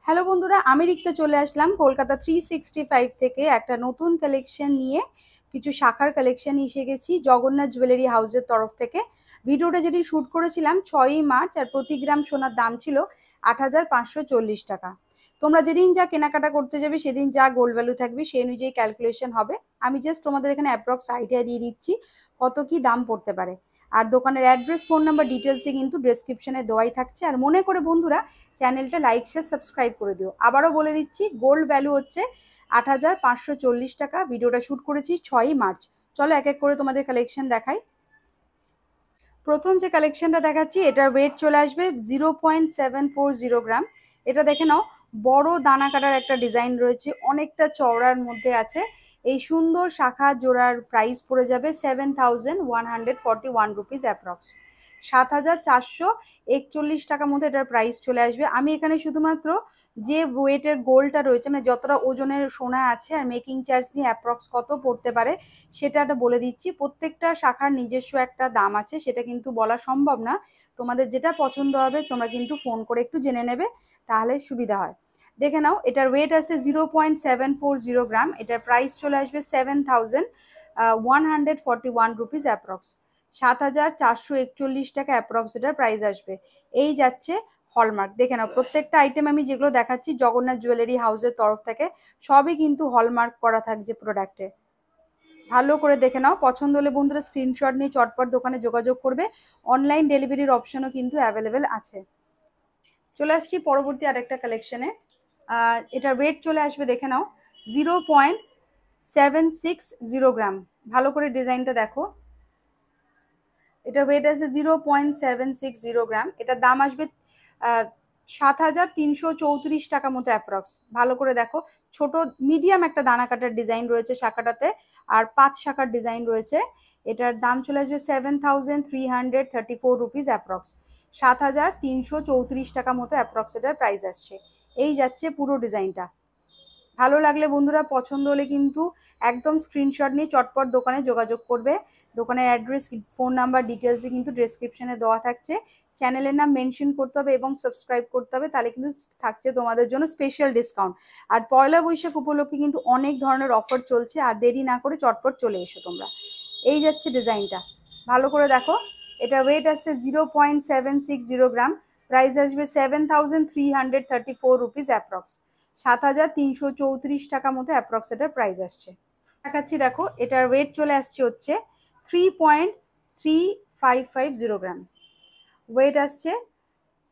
Hello বন্ধুরা, আমি রিক্তা চলে আসলাম কলকাতা 365 থেকে একটা নতুন কালেকশন নিয়ে। কিছু শাখার কালেকশন এসে গেছি জগন্নাথ জুয়েলারি হাউসের তরফ থেকে। ভিডিওটা যেদিন শ্যুট করেছিলাম 6ই মার্চ, আর প্রতি গ্রাম সোনার দাম ছিল ৮,৫৪০ টাকা। তোমরা যেদিন যা কেনাকাটা করতে যাবে সেদিন যা গোল্ড ভ্যালু থাকবে সেই অনুযায়ী ক্যালকুলেশন হবে। আমি জাস্ট তোমাদের এখানে অ্যাপ্রক্স আইডিয়া দিয়ে দিচ্ছি কত কি দাম পড়তে পারে। আর দোকানের অ্যাড্রেস, ফোন নাম্বার, ডিটেলসে কিন্তু ডেসক্রিপশনে দেওয়াই থাকছে। আর মনে করে বন্ধুরা চ্যানেলটা লাইক শেয়ার সাবস্ক্রাইব করে দিও। আবারও বলে দিচ্ছি, গোল্ড ভ্যালু হচ্ছে ৮,৫৪০ টাকা। ভিডিওটা শ্যুট করেছি 6ই মার্চ। চলো এক এক করে তোমাদের কালেকশন দেখাই। প্রথম যে কালেকশনটা দেখাচ্ছি এটার ওয়েট চলে আসবে 0.740 গ্রাম। এটা দেখে নাও, বড় দানা কাটার একটা ডিজাইন রয়েছে, অনেকটা চওড়ার মধ্যে আছে। এই সুন্দর শাখা জোড়ার প্রাইস পড়ে যাবে 7,141 রুপিস অ্যাপ্রক্স। 7,441 টাকার মধ্যে এটার প্রাইস চলে আসবে। আমি এখানে শুধুমাত্র যে ওয়েটের গোল্ডটা রয়েছে, মানে যতটা ওজনের সোনা আছে আর মেকিং চার্জ নিয়ে অ্যাপ্রক্স কত পড়তে পারে সেটা বলে দিচ্ছি। প্রত্যেকটা শাখার নিজস্ব একটা দাম আছে, সেটা কিন্তু বলা সম্ভব না। তোমাদের যেটা পছন্দ হবে তোমরা কিন্তু ফোন করে একটু জেনে নেবে, তাহলে সুবিধা হয়। দেখে নাও, এটার ওয়েট আছে 0.740 গ্রাম। এটার প্রাইস চলে আসবে 7,141 রুপিস অ্যাপ্রক্স। 7,441 টাকা অ্যাপ্রক্স এটার প্রাইস আসবে। এই যাচ্ছে হলমার্ক। দেখে নাও, প্রত্যেকটা আইটেম আমি যেগুলো দেখাচ্ছি জগন্নাথ জুয়েলারি হাউসের তরফ থেকে, সবই কিন্তু হলমার্ক করা থাকছে প্রোডাক্টে। ভালো করে দেখে নাও, পছন্দ হলে বন্ধুরা স্ক্রিনশট নিয়ে চটপট দোকানে যোগাযোগ করবে। অনলাইন ডেলিভারির অপশনও কিন্তু অ্যাভেলেবেল আছে। চলে আসছি পরবর্তী আরেকটা কালেকশনে। এটার ওয়েট চলে আসবে, দেখে নাও, 0.760 গ্রাম। ভালো করে ডিজাইনটা দেখো। এটার ওয়েট আছে 0.760 গ্রাম। এটার দাম আসবে 7,334 টাকা মতো অ্যাপ্রক্স। ভালো করে দেখো, ছোট মিডিয়াম একটা দানা কাটার ডিজাইন রয়েছে শাখাটাতে, আর 5 শাখার ডিজাইন রয়েছে। এটার দাম চলে আসবে 7,334 রুপিস অ্যাপ্রক্স। 7,334 টাকা মতো অ্যাপ্রক্স এটার প্রাইস আসছে। এই যাচ্ছে পুরো ডিজাইনটা। ভালো লাগলে বন্ধুরা, পছন্দ হলে কিন্তু একদম স্ক্রিনশট নিয়ে চটপট দোকানে যোগাযোগ করবে। দোকানের অ্যাড্রেস, ফোন নাম্বার, ডিটেলসে কিন্তু ডেসক্রিপশনে দেওয়া থাকছে। চ্যানেলের নাম মেনশন করতে হবে এবং সাবস্ক্রাইব করতে হবে, তাহলে কিন্তু থাকছে তোমাদের জন্য স্পেশাল ডিসকাউন্ট। আর পয়লা বৈশাখ উপলক্ষে কিন্তু অনেক ধরনের অফার চলছে। আর দেরি না করে চটপট চলে এসো তোমরা। এই যাচ্ছে ডিজাইনটা, ভালো করে দেখো। এটা ওয়েট আছে 0.760 গ্রাম। প্রাইস আসবে 7,334 রুপিস অ্যাপ্রক্স। 7,334 টাকা মতো অ্যাপ্রক্স এটার প্রাইস আসছে। দেখাচ্ছি দেখো, এটার ওয়েট চলে আসছে হচ্ছে 3.3550 গ্রাম। ওয়েট আসছে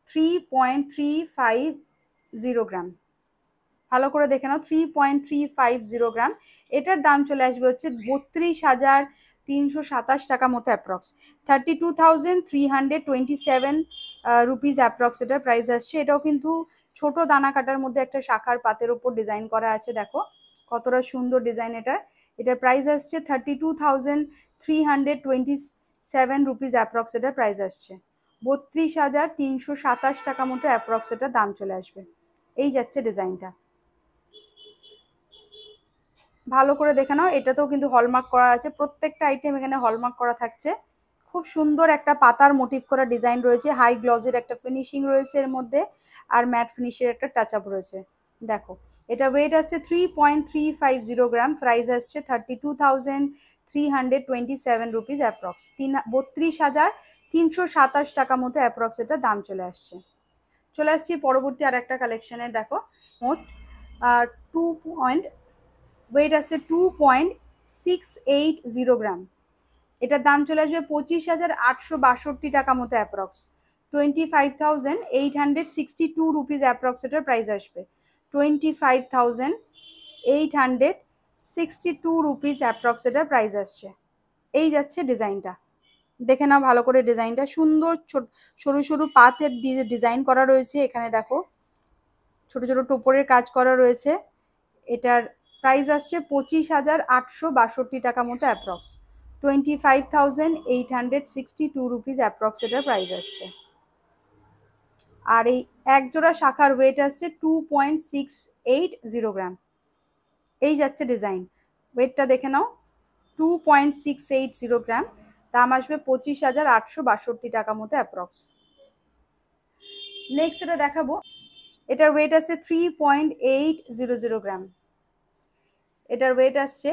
3.350 গ্রাম। ভালো করে দেখে নাও, 3.350 গ্রাম। এটার দাম চলে আসবে হচ্ছে 32,327 টাকা মতো অ্যাপ্রক্স। 32,327 রুপিস অ্যাপ্রক্স এটার প্রাইস আসছে। এটাও কিন্তু ছোট দানা কাটার মধ্যে একটা শাখার পাতের উপর ডিজাইন করা আছে, দেখো কতটা সুন্দর ডিজাইন এটার। এটার প্রাইস আসছে 32,327 রুপিস অ্যাপ্রক্স এটার প্রাইস আসছে। 32,327 টাকা মতো অ্যাপ্রক্স এটার দাম চলে আসবে। এই যাচ্ছে ডিজাইনটা, ভালো করে দেখে নাও। এটাতেও কিন্তু হলমার্ক করা আছে, প্রত্যেকটা আইটেম এখানে হলমার্ক করা থাকছে। খুব সুন্দর একটা পাতার মোটিভ করা ডিজাইন রয়েছে, হাই গ্লজের একটা ফিনিশিং রয়েছে এর মধ্যে, আর ম্যাট ফিনিশের একটা টাচ আপ রয়েছে। দেখো, এটা ওয়েট আসছে 3.350 গ্রাম। প্রাইস আসছে 32,327 রুপিস অ্যাপ্রক্স। 32,327 টাকা মতো অ্যাপ্রক্স এটা দাম চলে আসছে। চলে আসছি পরবর্তী আর একটা কালেকশনের। দেখো, মোস্ট 2 ওয়েট আছে 2.680 গ্রাম। এটার দাম চলে আসবে 25,862 টাকা মতো অ্যাপ্রক্স। 25,862 রুপিস অ্যাপ্রক্স এটার প্রাইস আসবে। 25,862 রুপিস অ্যাপ্রক্স এটার প্রাইস আসছে। এই যাচ্ছে ডিজাইনটা, দেখে নাও ভালো করে ডিজাইনটা। সুন্দর সরু সরু পাথের ডিজাইন করা রয়েছে এখানে, দেখো ছোট ছোট টোপরের কাজ করা রয়েছে। এটার প্রাইস আসছে 25,862 টাকা মতো অ্যাপ্রক্স। 25,862 রুপিস অ্যাপ্রক্স এটার প্রাইস আসছে। আর এই এক জোড়া শাখার ওয়েট আসছে 2.680 গ্রাম। এই যাচ্ছে ডিজাইন, ওয়েটটা দেখে নাও, 2.680 গ্রাম। দাম আসবে 25,862 টাকা মতো অ্যাপ্রক্স। নেক্সট এটা দেখাবো, এটার ওয়েট আছে 3.800 গ্রাম। এটার ওয়েট আসছে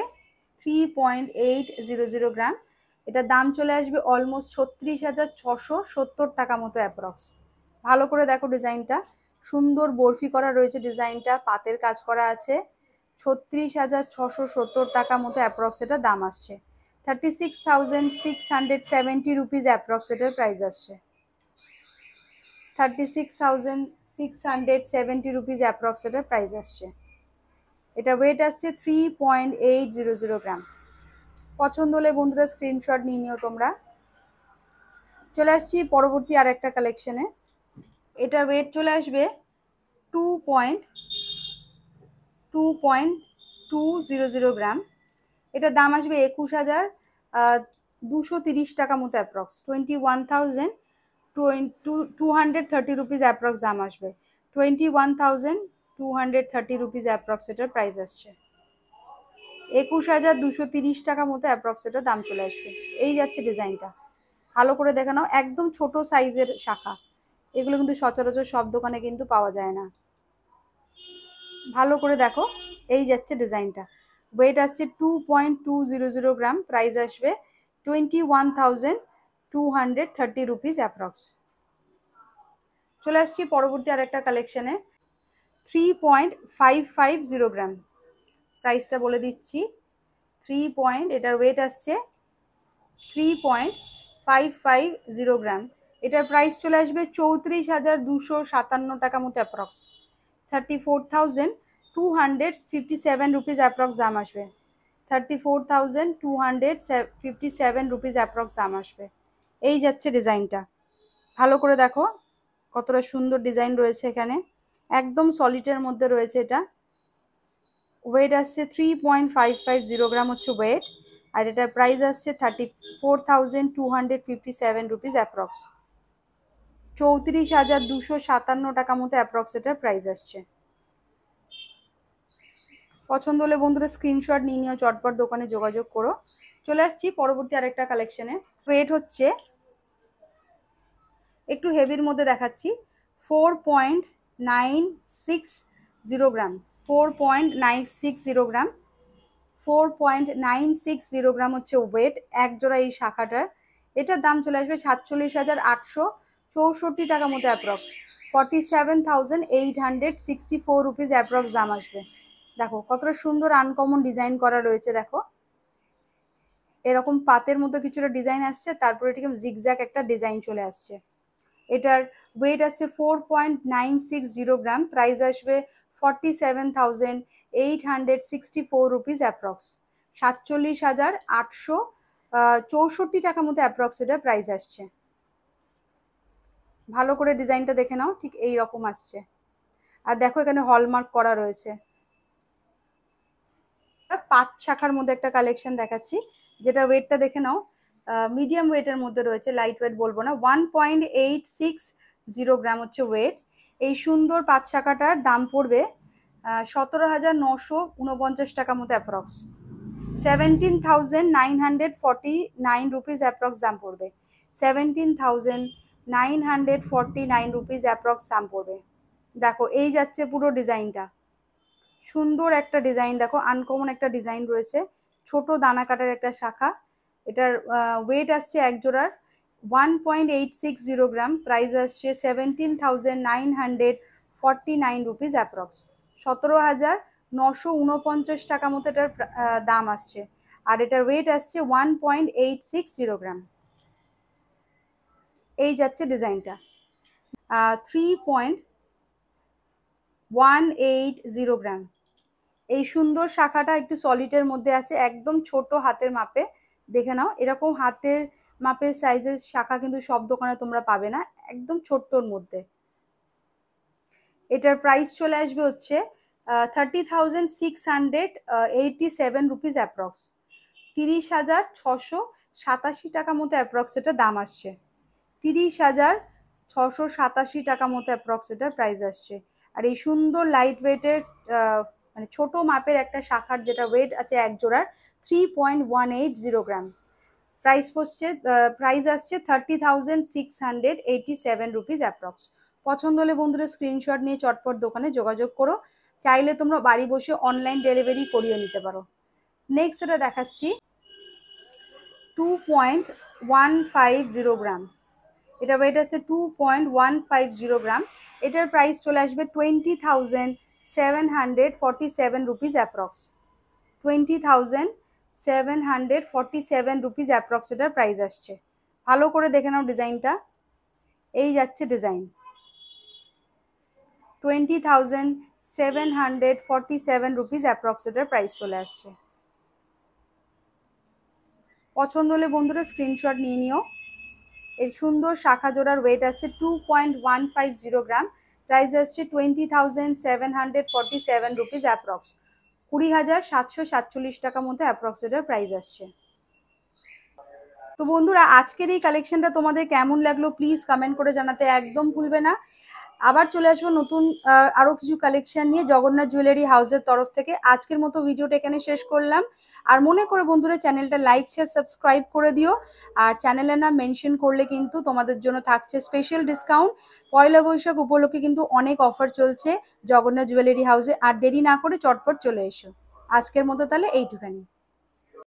3.800 গ্রাম। এটার দাম চলে আসবে অলমোস্ট 36,670 টাকা মতো অ্যাপ্রক্স। ভালো করে দেখো ডিজাইনটা, সুন্দর বরফি করা রয়েছে ডিজাইনটা, পাতের কাজ করা আছে। 36,670 টাকা মতো অ্যাপ্রক্স এটা দাম আসছে। 36,670 রুপিস অ্যাপ্রক্স এটার প্রাইস আসছে। 36,670 রুপিস অ্যাপ্রক্স এটার প্রাইস আসছে। এটা ওয়েট আসছে 3.800 গ্রাম। পছন্দ হলে বন্ধুরা স্ক্রিনশট নিয়ে নিও তোমরা। চলে আসছি পরবর্তী আর একটা কালেকশনে। এটার ওয়েট চলে আসবে 2.200 গ্রাম। এটার দাম আসবে 21,230 টাকা মতো অ্যাপ্রক্স। 21,230 রুপিস অ্যাপ্রক্স দাম আসবে। 21,230 রুপিস অ্যাপ্রক্স এটার প্রাইস আসছে। 21,230 টাকা মতো অ্যাপ্রক্স এটার দাম চলে আসবে। এই যাচ্ছে ডিজাইনটা, ভালো করে দেখে নাও, একদম ছোট সাইজের শাখা। এগুলো কিন্তু সচরাচর সব দোকানে কিন্তু পাওয়া যায় না। ভালো করে দেখো, এই যাচ্ছে ডিজাইনটা। ওয়েট আসছে 2.200 গ্রাম। প্রাইস আসবে 21,230 রুপিস অ্যাপ্রক্স। চলে আসছি পরবর্তী আর একটা কালেকশনে। 3.550 গ্রাম। প্রাইসটা বলে দিচ্ছি। এটার ওয়েট আসছে 3.550 গ্রাম। এটার প্রাইস চলে আসবে 34,257 টাকা মতো অ্যাপ্রক্স। 34,257 রুপিস অ্যাপ্রক্স দাম আসবে। 34,257 রুপিস অ্যাপ্রক্স দাম আসবে। এই যাচ্ছে ডিজাইনটা, ভালো করে দেখো কতটা সুন্দর ডিজাইন রয়েছে এখানে, একদম সলিডের মধ্যে রয়েছে এটা। ওয়েট আসছে 3.550 গ্রাম হচ্ছে ওয়েট। আর এটার প্রাইস আসছে 34,257 রুপিস অ্যাপ্রক্স। 34,257 টাকা মতো অ্যাপ্রক্স এটার প্রাইস আসছে। পছন্দ হলে বন্ধুরা স্ক্রিনশট নিয়ে নিও, চটপট দোকানে যোগাযোগ করো। চলে আসছি পরবর্তী আরেকটা কালেকশনে। ওয়েট হচ্ছে একটু হেভির মধ্যে দেখাচ্ছি, 4.960 গ্রাম। 4.960 গ্রাম। 4.960 গ্রাম হচ্ছে ওয়েট এক জোড়া এই শাখাটার। এটার দাম চলে আসবে 47,864 টাকা মতো অ্যাপ্রক্স। 47,864 রুপিস অ্যাপ্রক্স দাম আসবে। দেখো কতটা সুন্দর আনকমন ডিজাইন করা রয়েছে, দেখো এরকম পাতের মতো কিছুটা ডিজাইন আসছে, তারপরে ঠিক জিগজ্যাগ একটা ডিজাইন চলে আসছে। এটার ওয়েট আসছে 4.960 গ্রাম। প্রাইস আসবে 47,864 রুপিস অ্যাপ্রক্স। 47,864 টাকা মতো অ্যাপ্রক্স এটা প্রাইস আসছে। ভালো করে ডিজাইনটা দেখে নাও, ঠিক এই রকম আসছে। আর দেখো এখানে হলমার্ক করা রয়েছে। পাঁচ শাখার মধ্যে একটা কালেকশন দেখাচ্ছি, যেটা ওয়েটটা দেখে নাও, মিডিয়াম ওয়েটের মধ্যে রয়েছে, লাইট ওয়েট বলবো না। 1.860 গ্রাম হচ্ছে ওয়েট। এই সুন্দর পাঁচ শাখাটার দাম পড়বে 17,949 টাকা মতো অ্যাপ্রক্স। 17,949 রুপিস অ্যাপ্রক্স দাম পড়বে। 17,949 রুপিস অ্যাপ্রক্স দাম পড়বে। দেখো এই যাচ্ছে পুরো ডিজাইনটা, সুন্দর একটা ডিজাইন, দেখো আনকমন একটা ডিজাইন রয়েছে, ছোট দানা কাটার একটা শাখা। এটার ওয়েট আসছে এক জোড়ার 1.860 গ্রাম। প্রাইস আসছে 17,949 রুপিস অ্যাপ্রক্স। 17,949 টাকা মতো এটার দাম আসছে। আর এটার ওয়েট আসছে 1.860 গ্রাম। এই যাচ্ছে ডিজাইনটা। 3.180 গ্রাম। এই সুন্দর শাখাটা একটু সলিডের মধ্যে আছে, একদম ছোট হাতের মাপে। দেখে নাও, এরকম হাতের মাপের সাইজের শাখা কিন্তু সব দোকানে তোমরা পাবে না, একদম ছোট্টর মধ্যে। এটার প্রাইস চলে আসবে হচ্ছে 30,687 রুপিস অ্যাপ্রক্স। 30,687 টাকা মতো অ্যাপ্রক্স এটা দাম আসছে। 30,687 টাকা মতো অ্যাপ্রক্স এটার প্রাইস আসছে। আর এই সুন্দর লাইট ওয়েটের মানে ছোট মাপের একটা শাখার যেটা ওয়েট আছে এক জোড়ার 3.180 গ্রাম। প্রাইস আসছে 30,687 রুপিস অ্যাপ্রক্স। পছন্দ হলে বন্ধুরা স্ক্রিনশট নিয়ে চটপট দোকানে যোগাযোগ করো। চাইলে তোমরা বাড়ি বসে অনলাইন ডেলিভারি করিয়ে নিতে পারো। নেক্সট এটা দেখাচ্ছি 2.150 গ্রাম। এটা ওয়েট আছে 2.150 গ্রাম। এটার প্রাইস চলে আসবে 20,747 রুপিস অ্যাপ্রক্স। 20,747 রুপিস অ্যাপ্রক্স এটার প্রাইস আসছে। ভালো করে দেখে নাও ডিজাইনটা, এই যাচ্ছে ডিজাইন। 20,747 রুপিস অ্যাপ্রক্স এটার প্রাইস চলে আসছে। পছন্দ হলে বন্ধুরা স্ক্রিনশট নিয়ে নিও। এই সুন্দর শাখা জোড়ার ওয়েট আসছে 2.150 গ্রাম। প্রাইস আসছে 20,747 রুপিস অ্যাপ্রক্স। 20,747 টাকার মধ্যে অ্যাপ্রক্স এটার প্রাইস আসছে। তো বন্ধুরা আজকের এই কালেকশনটা তোমাদের কেমন লাগলো প্লিজ কমেন্ট করে জানাতে একদম ভুলবে না। আবার চলে আসবো নতুন আরো কিছু কালেকশন নিয়ে জগন্নাথ জুয়েলারি হাউসের তরফ থেকে। আজকের মতো ভিডিওটা এখানে শেষ করলাম। আর মনে করে বন্ধুরা চ্যানেলটা লাইক শেয়ার সাবস্ক্রাইব করে দিও। আর চ্যানেলের নাম মেনশন করলে কিন্তু তোমাদের জন্য থাকছে স্পেশাল ডিসকাউন্ট। পয়লা বৈশাখ উপলক্ষে কিন্তু অনেক অফার চলছে জগন্নাথ জুয়েলারি হাউসে। আর দেরি না করে চটপট চলে এসো। আজকের মতো তাহলে এইটুখানি।